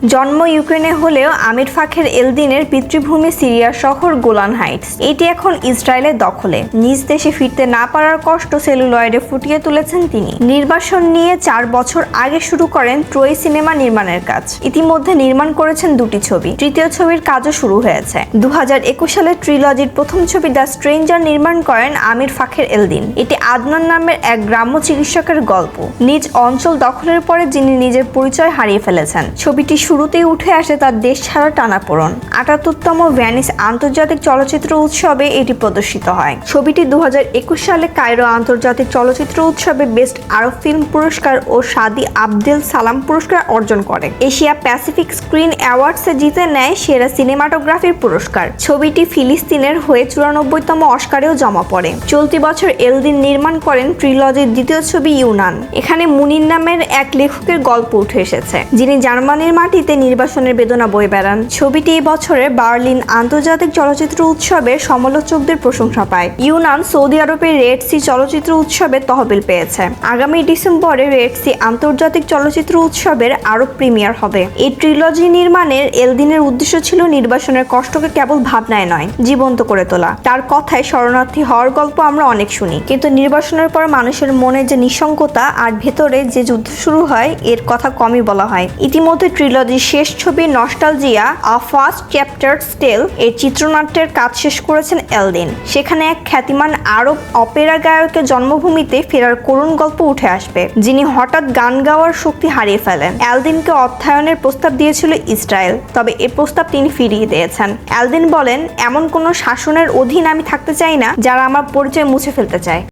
জন্ম ইউক্রেনে হলেও আমির ফাখের এলদিনের পিতৃভূমি সিরিয়ার শহর গোলান হাইটস। এটি এখন ইসরায়েলের দখলে। নিজ দেশে ফিরতে না পারার কষ্ট সেলুলয়েডে ফুটিয়ে তুলেছেন তিনি। নির্বাসন নিয়ে 4 বছর আগে শুরু করেন ট্রয় সিনেমা নির্মাণের কাজ। ইতিমধ্যে নির্মাণ করেছেন 2টি ছবি। তৃতীয় ছবির কাজও শুরু হয়েছে। 2021 সালে ট্রিলজির প্রথম ছবি দ্য স্ট্রেঞ্জার নির্মাণ করেন আমির ফাখের এলদিন। এটি আদনান নামের এক গ্রাম্য চিকিৎসকের গল্প। নিজ অঞ্চল দখলের পরে যিনি নিজের পরিচয় হারিয়ে ফেলেছেন। ছবিটি শুরুতেই উঠে আসে তার দেশ ছাড়া টানাপোড়েন। 78তম ভেনিস আন্তর্জাতিক চলচ্চিত্র উৎসবে এটি প্রদর্শিত হয়। ছবিটি 2021 সালে কায়রো আন্তর্জাতিক চলচ্চিত্র উৎসবে বেস্ট আরব ফিল্ম পুরস্কার ও সাদি আবদেল সালাম পুরস্কার অর্জন করে। এশিয়া প্যাসিফিক স্ক্রিন অ্যাওয়ার্ডসে জিতে নেয় সেরা সিনেমাটোগ্রাফির পুরস্কার। ছবিটি ফিলিস্তিনের হয়ে 94তম অস্কারেও জমা পড়ে। চলতি বছর এলদিন নির্মাণ করেন ট্রিলজির দ্বিতীয় ছবি ইউনান। এখানে মুনির নামের এক লেখকের গল্প উঠে এসেছে, যিনি জার্মানির মাটিতে নির্বাসনের বেদনা বয়ে বেড়ান। ছবিটি এই বছরের বার্লিন আন্তর্জাতিক চলচ্চিত্র উৎসবের সমালোচকদের প্রশংসা পায়। ইউনান সৌদি আরবের রেড সি চলচ্চিত্র উৎসবে তহবিল পেয়েছে। আগামী ডিসেম্বরে রেড সি আন্তর্জাতিক চলচ্চিত্র উৎসবের আরব প্রিমিয়ার হবে। এই ট্রিলজি নির্মাণের এলদিনের উদ্দেশ্য ছিল নির্বাসনের কষ্টকে কেবল ভাবনায় নয়, জীবন্ত করে তোলা। তার কথায় শরণার্থী হওয়ার গল্প আমরা অনেক শুনি, কিন্তু নির্বাসনের পর মানুষের মনে যে নিঃসঙ্গতা আর ভেতরে যে যুদ্ধ শুরু হয় এর কথা কমই বলা হয়। ইতিমধ্যে ট্রিলজির শেষ ছবি নস্টালজিয়া আ ফার্স্ট চ্যাপ্টারস টেল এর চিত্রনাট্যের কাজ শেষ করেছেন এলদিন। সেখানে এক খ্যাতিমান আরব অপেরা গায়কের জন্মভূমিতে ফেরার করুণ গল্প উঠে আসবে, যিনি হঠাৎ গান গাওয়ার শক্তি হারিয়ে ফেলেন। এলদিনকে অর্থায়নের প্রস্তাব দিয়েছিল ইসরায়েল, তবে এ প্রস্তাব তিনি ফিরিয়ে দিয়েছেন। এলদিন বলেন, এমন কোনো শাসনের অধীন আমি থাকতে চাই না যারা আমার পরিচয় মুছে ফেলতে চায়।